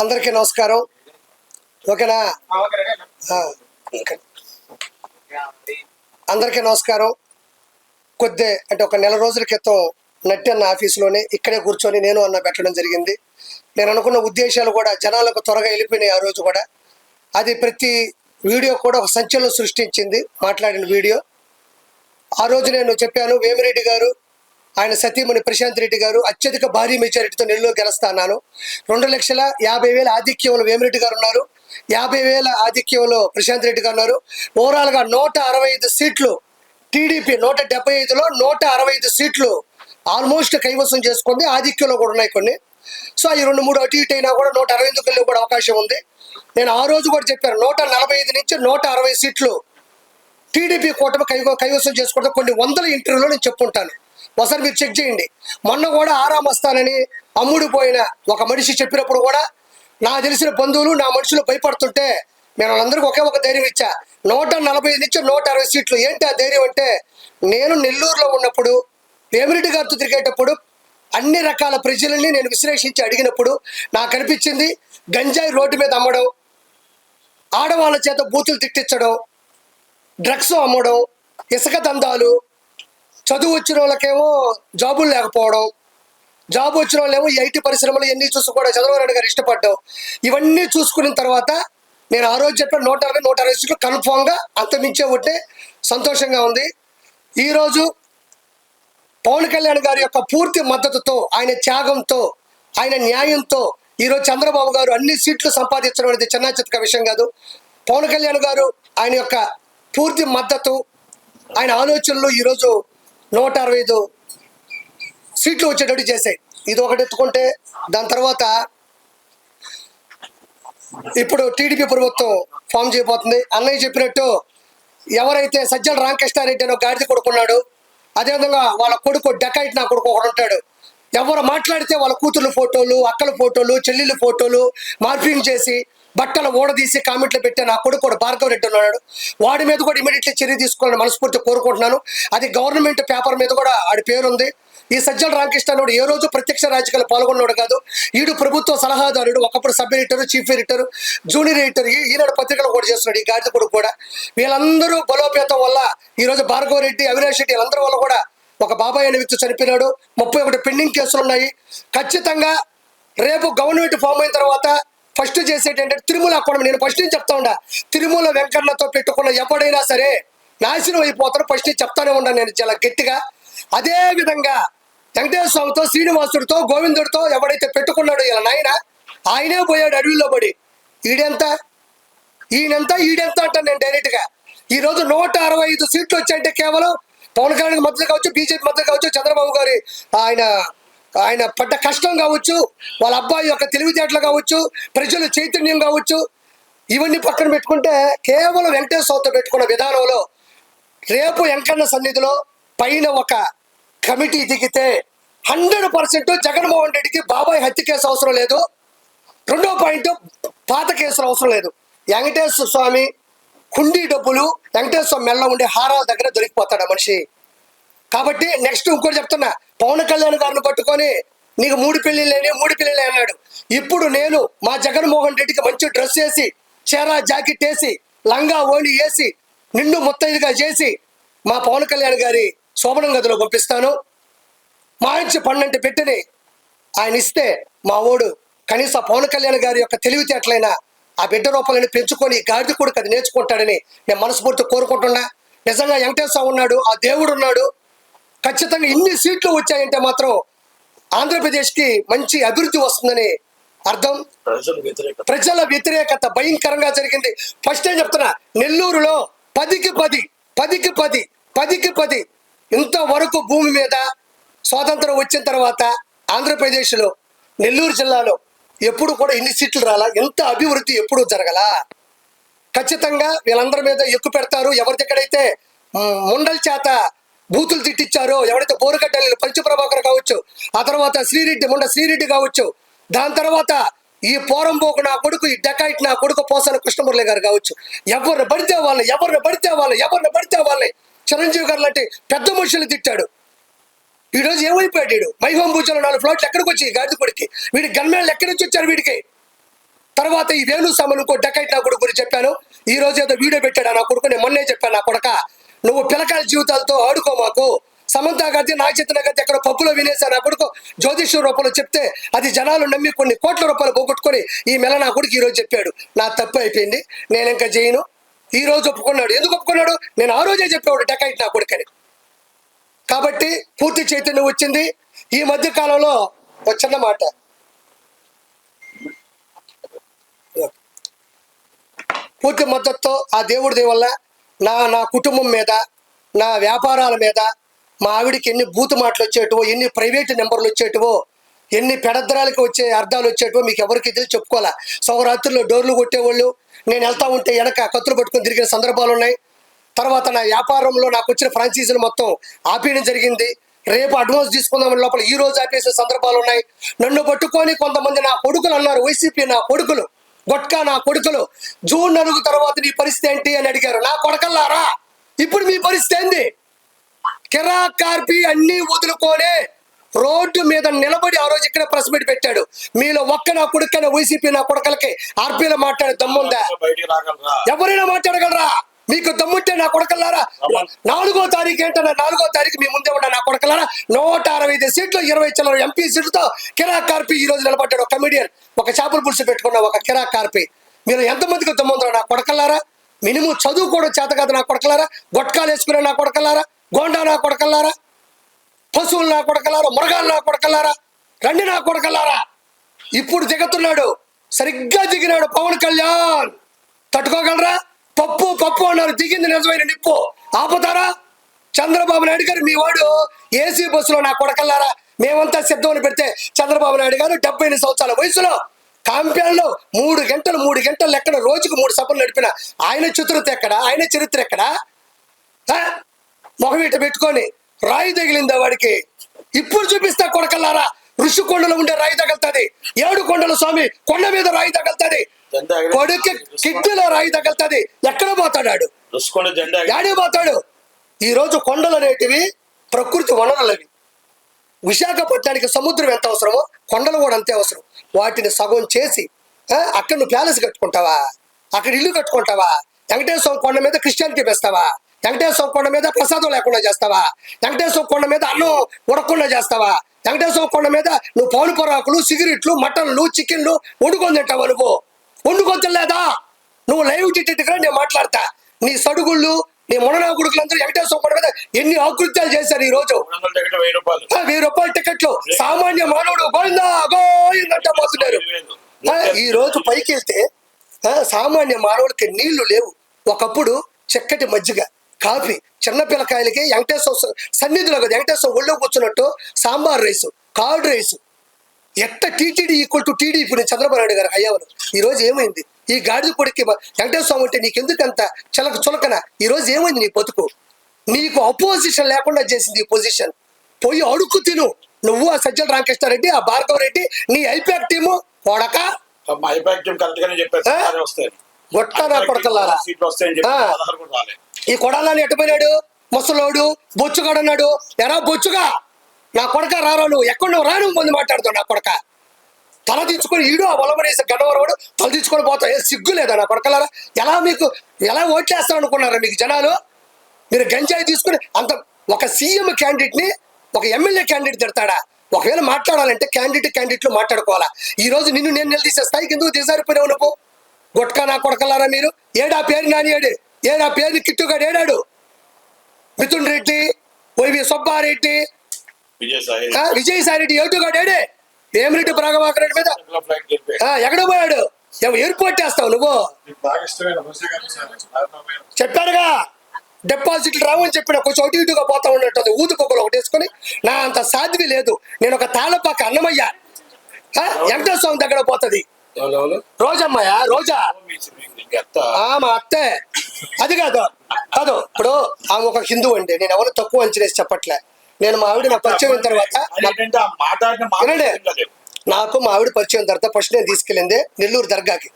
అందరికీ నమస్కారం. ఓకేనా? అందరికీ నమస్కారం. అంటే ఒక నెల రోజుల క్రితం నట్టి అన్న ఆఫీసులోనే ఇక్కడే కూర్చొని నేను అన్న పెట్టడం జరిగింది. నేను అనుకున్న ఉద్దేశాలు కూడా జనాలకు త్వరగా వెళ్ళిపోయినాయి. ఆ రోజు కూడా అది ప్రతి వీడియో కూడా ఒక సంచలనం సృష్టించింది. మాట్లాడిన వీడియో ఆ రోజు నేను చెప్పాను, వేమిరెడ్డి గారు ఆయన సతీమణి ప్రశాంత్ రెడ్డి గారు అత్యధిక భారీ మెజారిటీతో నెల్లూరు గెలుస్తా అన్నాను. 2,50,000 ఆధిక్యంలో వేమిరెడ్డి గారు ఉన్నారు, 50,000 ఆధిక్యంలో ప్రశాంత్ రెడ్డి గారు ఉన్నారు. ఓవరాల్గా 165 సీట్లు టీడీపీ, 175లో 165 సీట్లు ఆల్మోస్ట్ కైవసం చేసుకుంది. ఆధిక్యంలో కూడా ఉన్నాయి కొన్ని. సో ఈ 2-3 అటు ఇటు అయినా కూడా 162 కూడా అవకాశం ఉంది. నేను ఆ రోజు కూడా చెప్పాను, 145 నుంచి 160 సీట్లు టీడీపీ కూటమి కైవసం చేసుకుంటే కొన్ని వందల ఇంటర్వ్యూలో నేను చెప్పుకుంటాను. ఒకసారి మీరు చెక్ చేయండి. మొన్న కూడా ఆరాం వస్తానని అమ్ముడిపోయిన ఒక మనిషి చెప్పినప్పుడు కూడా నాకు తెలిసిన బంధువులు నా మనుషులు భయపడుతుంటే నేను వాళ్ళందరికీ ఒకే ఒక ధైర్యం ఇచ్చా, 145 నుంచి 160 సీట్లు. ఏంటి ఆ ధైర్యం అంటే, నేను నెల్లూరులో ఉన్నప్పుడు వేమిరెడ్డి గారితో తిరిగేటప్పుడు అన్ని రకాల ప్రజలని నేను విశ్లేషించి అడిగినప్పుడు నాకు అనిపించింది, గంజాయి రోడ్డు మీద అమ్మడం, ఆడవాళ్ళ చేత బూతులు తిట్టించడం, డ్రగ్స్ అమ్మడం, ఇసుక దందాలు, చదువు వచ్చిన వాళ్ళకేమో జాబులు లేకపోవడం, జాబ్ వచ్చిన వాళ్ళేమో ఐటీ పరిశ్రమలు ఇవన్నీ చూసుకోవడం చంద్రబాబు నాయుడు గారు ఇష్టపడ్డాం. ఇవన్నీ చూసుకున్న తర్వాత నేను ఆ రోజు చెప్పిన 160 సీట్లు కన్ఫామ్గా అంతమించే ఉంటే సంతోషంగా ఉంది. ఈరోజు పవన్ కళ్యాణ్ గారి యొక్క పూర్తి మద్దతుతో, ఆయన త్యాగంతో, ఆయన న్యాయంతో ఈరోజు చంద్రబాబు గారు అన్ని సీట్లు సంపాదించడం అనేది చిన్న చితక విషయం కాదు. పవన్ కళ్యాణ్ గారు ఆయన యొక్క పూర్తి మద్దతు, ఆయన ఆలోచనలు ఈరోజు 165 సీట్లు వచ్చేటట్టు చేశాయి. ఇది ఒకటి ఎత్తుకుంటే, దాని తర్వాత ఇప్పుడు టీడీపీ ప్రభుత్వం ఫామ్ చేయబోతుంది. అన్నయ్య చెప్పినట్టు ఎవరైతే సజ్జల రామకృష్ణారెడ్డి అని గాడిద కొడుకున్నాడు, అదేవిధంగా వాళ్ళ కొడుకు డెకాయిట్ నా కొడుకు ఒకడు ఉంటాడు. ఎవరు మాట్లాడితే వాళ్ళ కూతుర్ల ఫోటోలు, అక్కల ఫోటోలు, చెల్లెళ్ళ ఫోటోలు మార్పింగ్ చేసి బట్టలు ఓడదీసి కామెంట్లు పెట్టాను. ఆ కొడుకు భార్గవ రెడ్డి ఉన్నాడు, వాడి మీద కూడా ఇమీడియట్లీ చర్య తీసుకోవాలని మనస్ఫూర్తి కోరుకుంటున్నాను. అది గవర్నమెంట్ పేపర్ మీద కూడా ఆడి పేరుంది. ఈ సజ్జల రామకృష్ణారెడ్డి ఏ రోజు ప్రత్యక్ష రాజకీయాలు పాల్గొన్నాడు కాదు. ఈడు ప్రభుత్వ సలహాదారుడు, ఒకప్పుడు sub editor, chief editor, junior editor, Eenadu పత్రికలు కూడా చేస్తున్నాడు ఈ గాడిద కొడుకు కూడా. వీళ్ళందరూ బలోపేతం వల్ల ఈరోజు భార్గవ రెడ్డి, అవినాష్ రెడ్డి వీళ్ళందరి వల్ల కూడా ఒక బాబాయ్ అనే వ్యక్తి చనిపోయినాడు. 31 పెండింగ్ కేసులు ఉన్నాయి. ఖచ్చితంగా రేపు గవర్నమెంట్ ఫామ్ అయిన తర్వాత ఫస్ట్ చేసేటి ఏంటంటే తిరుమల కూడా నేను ఫస్ట్ నుంచి చెప్తా ఉండా, తిరుమల వెంకన్నతో పెట్టుకున్న ఎవడైనా సరే నాశనం అయిపోతారు. ఫస్ట్ నుంచి చెప్తానే ఉన్నాను నేను చాలా గట్టిగా. అదే విధంగా వెంకటేశ్వర స్వామితో, శ్రీనివాసుడితో, గోవిందుడితో ఎవడైతే పెట్టుకున్నాడో ఇలా నాయన, ఆయనే పోయాడు అడవిలో పడి. ఈడెంత ఈడెంత అంటాను నేను డైరెక్ట్గా. ఈరోజు 165 సీట్లు వచ్చాయంటే కేవలం పవన్ కళ్యాణ్ మద్దతు కావచ్చు, బీజేపీ మద్దతు కావచ్చు, చంద్రబాబు గారి ఆయన పడ్డ కష్టం కావచ్చు, వాళ్ళ అబ్బాయి యొక్క తెలివితేటలు కావచ్చు, ప్రజల చైతన్యం కావచ్చు, ఇవన్నీ పక్కన పెట్టుకుంటే కేవలం వెంకటేశ్వర స్వామితో పెట్టుకున్న విధానంలో రేపు వెంకన్న సన్నిధిలో పైన ఒక కమిటీ దిగితే 100% జగన్మోహన్ రెడ్డికి బాబాయ్ హత్య కేసు అవసరం లేదు. రెండో పాయింట్, పాత కేసులు అవసరం లేదు. వెంకటేశ్వర స్వామి హుండీ డబ్బులు వెంకటేశ్వర స్వామి మెల్ల ఉండే హారాల దగ్గర దొరికిపోతాడు ఆ మనిషి. కాబట్టి నెక్స్ట్ ఇంకోటి చెప్తున్నా, పవన్ కళ్యాణ్ గారిని పట్టుకొని నీకు 3 పెళ్ళిళ్ళే అన్నాడు. ఇప్పుడు నేను మా జగన్మోహన్ రెడ్డికి మంచి డ్రెస్ వేసి, చీర జాకెట్ వేసి, లంగా ఓణి వేసి, నిండు ముత్తైదుగా చేసి మా పవన్ కళ్యాణ్ గారి శోభనం గదిలో పంపిస్తాను. మంచి పన్నంటి పెట్టిని ఆయన ఇస్తే మా ఓడు కనీసం పవన్ కళ్యాణ్ గారి యొక్క తెలివితేటలైనా ఆ బిడ్డ రూపాయలని పెంచుకొని గాడిద కొడుకు అది నేర్చుకుంటాడని నేను మనస్ఫూర్తి కోరుకుంటున్నా. నిజంగా వెంకటేశ్వర ఉన్నాడు, ఆ దేవుడు ఉన్నాడు. ఖచ్చితంగా ఇన్ని సీట్లు వచ్చాయంటే మాత్రం ఆంధ్రప్రదేశ్కి మంచి అభివృద్ధి వస్తుందని అర్థం. ప్రజల వ్యతిరేకత భయంకరంగా జరిగింది. ఫస్ట్ ఏం చెప్తున్నా, నెల్లూరులో 10కి 10 ఇంతవరకు భూమి మీద స్వాతంత్రం వచ్చిన తర్వాత ఆంధ్రప్రదేశ్లో నెల్లూరు జిల్లాలో ఎప్పుడు కూడా ఇన్ని సీట్లు రాలా, ఎంత అభివృద్ధి ఎప్పుడు జరగలా. ఖచ్చితంగా వీళ్ళందరి మీద ఎక్కువ పెడతారు. ఎవరి దగ్గరైతే ముండల చేత బూతులు తిట్టించారో, ఎవరైతే బోరుగడ్డలు పంచప్రభాకర్ కావచ్చు, ఆ తర్వాత శ్రీరెడ్డి కావచ్చు, దాని తర్వాత ఈ పోరంబోకు నా కొడుకు, ఈ డెకాయిట్ నా కొడుకు పోసాన కృష్ణమురళి గారు కావచ్చు, ఎవరిని పడితే వాళ్ళని చిరంజీవి గారు లాంటి పెద్ద మనుషులు తిట్టాడు. ఈరోజు ఏమైపోయాడు వీడు? మైహోం భూజాలు 4 ఫ్లాట్లు ఎక్కడికి వచ్చి గాడిద కొడికి, వీడి గన్మేళ్ళు ఎక్కడి నుంచి వచ్చారు వీడికి? తర్వాత ఈ వేణుస్వామి ఇంకో డకైట్ నా కొడుకు గురించి చెప్పాను. ఈ రోజు ఏదో వీడియో పెట్టాడు నా కొడుకు. నేను మొన్నే చెప్పాను, నా కొడక నువ్వు పిల్లకాయల జీవితాలతో ఆడుకో మాకు. సమంత గది నా చేతిన గది ఎక్కడ పప్పులో వినేసా నా కొడుకు జ్యోతిష్య రూపంలో చెప్తే అది జనాలు నమ్మి కొన్ని కోట్ల రూపాయలు పోగొట్టుకొని ఈ మెల నా కొడుకు ఈ రోజు చెప్పాడు. నా తప్పు అయిపోయింది, నేను ఇంకా చేయను. ఈ రోజు ఒప్పుకున్నాడు. ఎందుకు ఒప్పుకున్నాడు? నేను ఆ రోజే చెప్పాడు డకైట్ నా కొడుకని. కాబట్టి పూర్తి చైతన్యం వచ్చింది. ఈ మధ్య కాలంలో ఒక చిన్న మాట, పూర్తి మద్దతుతో ఆ దేవుడి దయ వల్ల నా కుటుంబం మీద, నా వ్యాపారాల మీద, మా ఆవిడికి ఎన్ని బూతు మాటలు వచ్చేటివో, ఎన్ని ప్రైవేట్ నెంబర్లు వచ్చేటివో, ఎన్ని పెడద్రాలకి వచ్చే అర్థాలు వచ్చేటివో మీకు ఎవరికి తెలిసి చెప్పుకోవాలా. సౌరాత్రుల్లో డోర్లు కొట్టేవాళ్ళు, నేను వెళ్తా ఉంటే వెనక కత్తులు పట్టుకొని తిరిగిన సందర్భాలు ఉన్నాయి. తర్వాత నా వ్యాపారంలో నాకు వచ్చిన ఫ్రాంచైజీలు మొత్తం ఆపేయడం జరిగింది. రేపు అడ్వాన్స్ తీసుకుందామని లోపల ఈ రోజు ఆపేసే సందర్భాలు ఉన్నాయి. నన్ను పట్టుకొని కొంతమంది నా కొడుకులు అన్నారు, వైసీపీ నా కొడుకులు, గొట్కా నా కొడుకులు, జూన్ 4 తర్వాత నీ పరిస్థితి ఏంటి అని అడిగారు. నా కొడకల్లారా, ఇప్పుడు మీ పరిస్థితి ఏంది? కిరా కార్పి అన్ని వదులుకోనే రోడ్డు మీద నిలబడి ఆ రోజు ఇక్కడ ప్రెస్ మీట్ పెట్టాడు. మీలో ఒక్క నా కొడుకైనా వైసీపీ నా కొడకలకి ఆర్పీలో మాట్లాడే దమ్ముందా? ఎవరైనా మాట్లాడగలరా? మీకు దమ్ముంటే నా కొడకల్లారా 4వ తారీఖు ఏంటన్నా, 4వ తారీఖు మీ ముందే ఉన్న నా కొడకల్లారా 165 సీట్లు 20 చిల్లర ఎంపీ సీట్లతో కిరా కార్పి ఈ రోజు నిలబడ్డాడు. ఒక కమిడియన్, ఒక చేపల పులుసు పెట్టుకున్న ఒక కిరా కార్పి. మీరు ఎంతమందికి దమ్ముందో నా కొడకల్లారా? మినిమం చదువు కూడా చేత కాదు నా కొడకల్లారా, గొట్కాలు వేసుకునే నా కొడకల్లారా, గోండా నా కొడకల్లారా, పశువులు నా కొడకల్లారా, మృగాలు నా కొడకల్లారా, రండి నా కొడకల్లారా. ఇప్పుడు దిగుతున్నాడు, సరిగ్గా దిగినాడు పవన్ కళ్యాణ్. తట్టుకోగలరా? పప్పు పప్పు అన్నారు, దిగింది నిజమైన నిప్పు. ఆపుతారా? చంద్రబాబు నాయుడు గారు మీ వాడు ఏసీ బస్సులో నా కొడకల్లారా మేమంతా సిద్ధమని పెడితే చంద్రబాబు నాయుడు గారు 78 సంవత్సరాల వయసులో కాంప్యాన్లో 3 గంటలు ఎక్కడ రోజుకు 3 సభలు నడిపిన ఆయన చతురత ఎక్కడ? ఆయన చరిత్ర ఎక్కడ? మొహమీట పెట్టుకొని రాయి తగిలిందా వాడికి? ఇప్పుడు చూపిస్తా కొడకల్లారా, ఋషికొండలో ఉండే రాయి తగలుతుంది, 7 కొండల స్వామి కొండ మీద రాయి తగలుతుంది, కొడుకు కిడ్నీలో రాయి తగలుతుంది. ఎక్కడ పోతాడు? యాడే పోతాడు? ఈ రోజు కొండలు అనేటివి ప్రకృతి వనరులవి. విశాఖపట్నానికి సముద్రం ఎంత అవసరమో కొండలు కూడా అంతే అవసరం. వాటిని సగం చేసి అక్కడ నువ్వు ప్యాలెస్ కట్టుకుంటావా? అక్కడ ఇల్లు కట్టుకుంటావా? వెంకటేశ్వర కొండ మీద క్రిస్టియానిటీ పెస్తావా? వెంకటేశ్వర కొండ మీద ప్రసాదం లేకుండా చేస్తావా? వెంకటేశ్వర కొండ మీద అన్నం ఉడకుండా చేస్తావా? వెంకటేశ్వర కొండ మీద నువ్వు పౌను పొరాకులు, సిగరెట్లు, మటన్లు, చికెన్లు వండుకొని తింటావా? నువ్వు వండుకొని లేదా? నువ్వు లైవ్ టికెట్గా నేను మాట్లాడతా. నీ సడుగుళ్ళు, నీ మొన్న కొడుకులందరూ వెంకటేశ్వర కొండ మీద ఎన్ని ఆకృత్యాలు చేశారు. ఈ రోజు 1000 రూపాయల టికెట్లు సామాన్య మానవుడు గోయిందా గోయిందంటే పోతున్నారు. ఈ రోజు పైకి వెళ్తే సామాన్య మానవుడికి నీళ్లు లేవు. ఒకప్పుడు చక్కటి మజ్జిగ, కాఫీ, చిన్న పిల్లకాయలకి వెంకటేశ్వర సన్నిధిలో కదా వెంకటేశ్వర ఒళ్ళో కూర్చున్నట్టు సాంబార్ రైసు, కార్డ్ రైసు. ఎట్ట TTD equal to TDP Chandrababu Naidu గారు హయాంలో. ఈ రోజు ఏమైంది? ఈ గాడిద పొడికి వెంకటేశ్వర స్వామి అంటే నీకెందుకంత చులకన? ఈ రోజు ఏమైంది నీ బతుకు? నీకు అపోజిషన్ లేకుండా చేసింది ఈ పొజిషన్. పోయి అడుక్కు తిను. నువ్వు ఆ సజ్జల రామకృష్ణారెడ్డి, ఆ భార్గవ రెడ్డి, నీ ఐపాక్ టీము కొడక గొట్ట నా కొడకల్లారా. ఈ కొడాలని ఎట్టపోయినాడు? ముసలోడు బొచ్చుగాడు అన్నాడు. ఎరా బొచ్చుగా నా కొడక రారా, నువ్వు ఎక్కడ నువ్వు రాను మంది మాట్లాడుతావు. నా కొడక తల దించుకొని ఈడు ఆ వలమనేసి గడ్డవరవాడు తల దించుకొని పోతావు. ఏ సిగ్గు లేదా నా కొడకలారా? ఎలా ఓట్లేస్తావు అనుకున్నారా మీకు జనాలు? మీరు గంజాయి తీసుకుని అంత ఒక సీఎం క్యాండిడేట్ని ఒక ఎమ్మెల్యే క్యాండిడేట్ తిడతాడా? ఒకవేళ మాట్లాడాలంటే క్యాండిడేట్లు మాట్లాడుకోవాలా. ఈ రోజు నిన్ను నేను నిలదీసే స్థాయికి ఎందుకు దిగజారిపోయినావు నువ్వు? గొట్కా నా కొడకలారా మీరు. ఏడా పేరు నానియాడు, ఏడా పేరుని కిట్టుగాడు ఏడాడు, మిథున్ రెడ్డి, వైవి సుబ్బారెడ్డి, విజయసాయి రెడ్డి ఏటుగాడు ఏడే, వేమిరెడ్డి ప్రభాకర్ రెడ్డి మీద ఎక్కడ పోయాడు? ఎయిర్పోర్ట్ వేస్తావు నువ్వు. చెప్పాడుగా డిపాజిట్లు రావని చెప్పిన కొంచెం అటు ఇటుగా పోతా ఉన్నట్టు ఊదు పొగలు ఒకటి వేసుకొని. నా అంత సాధ్వి లేదు. నేను ఒక తాళపాక అన్నమయ్య వెంకటేశ్వర స్వామి దగ్గర పోతుంది. రోజమ్మయ్య, రోజా మా అత్తే. అది కాదు ఇప్పుడు ఆమె ఒక హిందూ అండి. నేను ఎవరు తక్కువ అంచనేసి చెప్పట్లే. నేను మా ఆవిడ నా పరిచయం అయిన తర్వాత నాకు మా ఆవిడ పరిచయం తర్వాత ఫస్ట్ నేను తీసుకెళ్ళింది నెల్లూరు దర్గాకి,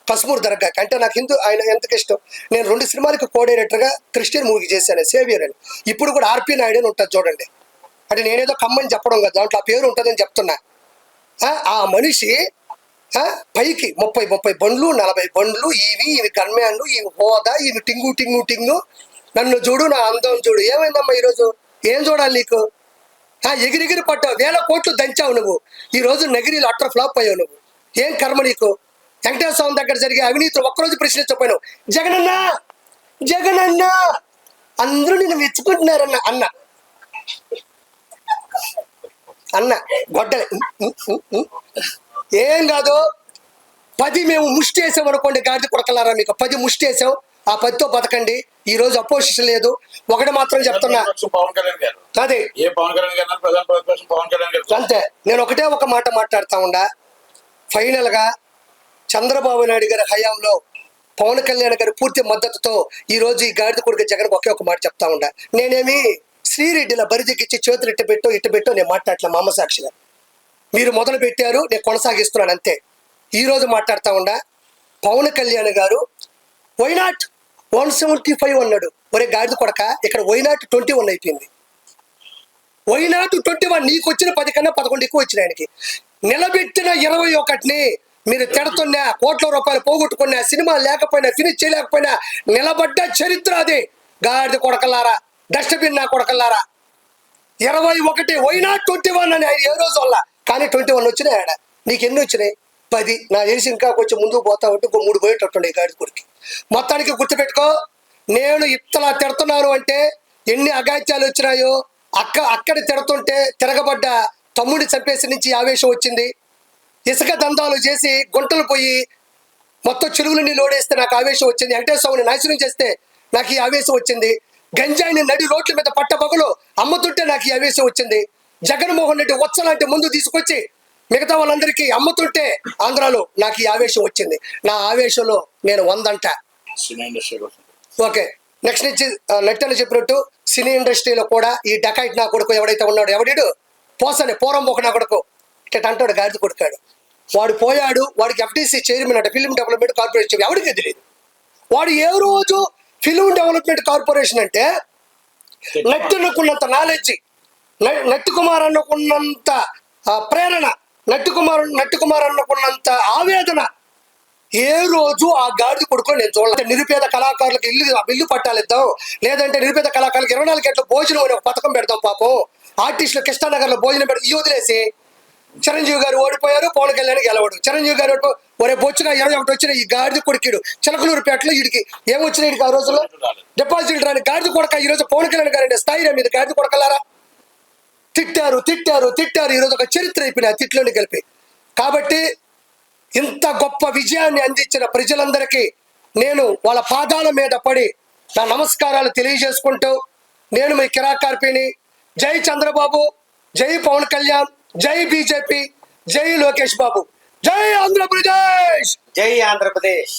కస్మూర్ దర్గాకి. అంటే నాకు హిందూ ఆయన ఎంతకు ఇష్టం. నేను 2 సినిమాలకి కో డైరెక్టర్గా క్రిస్టియన్ మూవీ చేశాను, సేవియర్ అని. ఇప్పుడు కూడా ఆర్పి నాయుడు అని ఉంటుంది చూడండి. అంటే నేనేదో కమ్మని చెప్పడం కదా, దాంట్లో ఆ పేరు ఉంటుందని చెప్తున్నా. ఆ మనిషి పైకి 30 బండ్లు 40 బండ్లు, ఇవి గన్మ్యాన్లు, ఇవి హోదా, ఇవి టింగు నన్ను చూడు, నా అందం చూడు. ఏమైందమ్మా ఈరోజు? ఏం చూడాలి నీకు? ఎగిరిగిరి పట్టావు, 1000 కోట్లు దంచావు నువ్వు. ఈ రోజు నగిరిలో అట్టర్ ఫ్లాప్ అయ్యావు నువ్వు. ఏం కర్మ నీకు? వెంకటేశ్వర స్వామి దగ్గర జరిగే అవినీతిని ఒక్కరోజు ప్రశ్నించకపోయినావు. జగనన్న అందరూ నిన్ను మెచ్చుకుంటున్నారన్న అన్న గొడ్డలే. ఏం కాదు, 10 మేము ముష్టి వేసాం అనుకోండి, గాడిద కొడకలారా, మీకు 10 ముష్టి వేసాం. ఆ 10తో బతకండి. ఈ రోజు అపోజిషన్ లేదు. ఒకటి మాత్రం చెప్తున్నా, అదే అంతే. నేను ఒకటే ఒక మాట మాట్లాడుతా ఉండా. ఫైనల్ గా చంద్రబాబు నాయుడు గారి హయాంలో పవన్ కళ్యాణ్ గారి పూర్తి మద్దతుతో ఈ రోజు ఈ గాడిద కొడుకు జగన్ ఒకే ఒక మాట చెప్తా ఉండా. నేనేమి శ్రీరెడ్డిలా బరిదిగిచ్చి చేతులు ఇట్టు పెట్టో నేను మాట్లాడలే. మా అమ్మ సాక్షిగా మీరు మొదలు పెట్టారు, నేను కొనసాగిస్తున్నాను అంతే. ఈ రోజు మాట్లాడుతా ఉండా. పవన్ కళ్యాణ్ గారు వైనాట్ 175 అన్నాడు. ఒరే గాడిద కొడక, ఇక్కడ వైనాట్ 21 అయిపోయింది. వైనాట్ 21. నీకు వచ్చిన 10 కన్నా 11 ఎక్కువ వచ్చిన ఆయనకి. నిలబెట్టిన 21ని మీరు తిడుతున్నా, కోట్ల రూపాయలు పోగొట్టుకున్నా, సినిమా లేకపోయినా, ఫినిష్ చేయలేకపోయినా నిలబడ్డ చరిత్ర అది. గాడిద కొడకల్లారా, డస్ట్బిన్ నా కొడకల్లారా. 21 వైనాట్ 21 అని ఆయన ఏ రోజు వల్ల, కానీ 21 వచ్చినాయి ఆడ. నీకు ఎన్ని వచ్చినాయి? 10. నా తెలిసి ఇంకా కొంచెం ముందుకు పోతా ఉంటే ఇంకో 3 పోయేటట్టుండే గాడిద కొడుకు. మొత్తానికి గుర్తుపెట్టుకో, నేను ఇత్తలా తిడుతున్నాను అంటే ఎన్ని అగాత్యాలు వచ్చినాయో. అక్కడ తిడుతుంటే తిరగబడ్డ తమ్ముడిని చంపేసి నుంచి ఆవేశం వచ్చింది. ఇసుక దందాలు చేసి గుంటలు పోయి మొత్తం చెరువులని లోడేస్తే నాకు ఆవేశం వచ్చింది. వెంకటేశ్వర స్వామిని నాశనం చేస్తే నాకు ఈ ఆవేశం వచ్చింది. గంజాయిని నడి రోడ్ల మీద పట్టబగలు అమ్ముతుంటే నాకు ఈ ఆవేశం వచ్చింది. జగన్మోహన్ రెడ్డి వచ్చలాంటి ముందు తీసుకొచ్చి మిగతా వాళ్ళందరికీ అమ్ముతుంటే ఆంధ్రాలో నాకు ఈ ఆవేశం వచ్చింది. నా ఆవేశంలో నేను 100 అంట. ఓకే, నెక్స్ట్ నుంచి నెట్టని చెప్పినట్టు సినీ ఇండస్ట్రీలో కూడా ఈ డకాయిట్ నా కొడుకు ఎవడైతే ఉన్నాడు, ఎవడు పోసని పోరంబోక నా కొడుకు ఇట్ట అంటాడు, గాడిద కొడుకాడు. వాడు పోయాడు. వాడికి FDC చైర్మన్ అంటే ఫిల్మ్ డెవలప్మెంట్ కార్పొరేషన్, ఎవరికి తెలియదు. వాడు ఏ రోజు ఫిల్మ్ డెవలప్మెంట్ కార్పొరేషన్ అంటే నట్టుకున్నంత నాలెడ్జి, నట్టు కుమార్ అన్నకున్నంత ప్రేరణ, నట్టు కుమార్ అన్నకున్నంత ఆవేదన ఏ రోజు ఆ గాడిద కొడుకు నేను చూడలేదు. నిరుపేద కళాకారులకు ఇల్లు పట్టాలు ఇద్దాం, లేదంటే నిరుపేద కళాకారులకు 24 గంటల భోజనం అనే ఒక పథకం పెడదాం. పాపం ఆర్టిస్టులు కృష్ణానగర్ లో భోజనం పెడతాం. ఈ వదిలేసి చిరంజీవి గారు ఓడిపోయారు, పవన్ కళ్యాణ్ గెలవడు. చిరంజీవి గారు ఒరే బొచ్చున 21 వచ్చిన ఈ గాడిద కొడుకుడు చిలకలూరుపేటలో వీడికి ఏమొచ్చినాయి? వీడికి ఆ రోజుల్లో డిపాజిట్ రాని గాడిద కొడక. ఈ రోజు పవన్ కళ్యాణ్ గారు స్థాయి మీద గాడిద కొడకలారా. తిట్టారు. ఈరోజు ఒక చరిత్ర అయిపోయినాయి ఆ తిట్లోని కలిపి. కాబట్టి ఇంత గొప్ప విజయాన్ని అందించిన ప్రజలందరికీ నేను వాళ్ళ పాదాల మీద పడి నా నమస్కారాలు తెలియజేసుకుంటూ, నేను మీ కిరాకార్పిని. జై చంద్రబాబు, జై పవన్ కళ్యాణ్, జై బీజేపీ, జై లోకేష్ బాబు, జై ఆంధ్రప్రదేశ్. జై ఆంధ్రప్రదేశ్.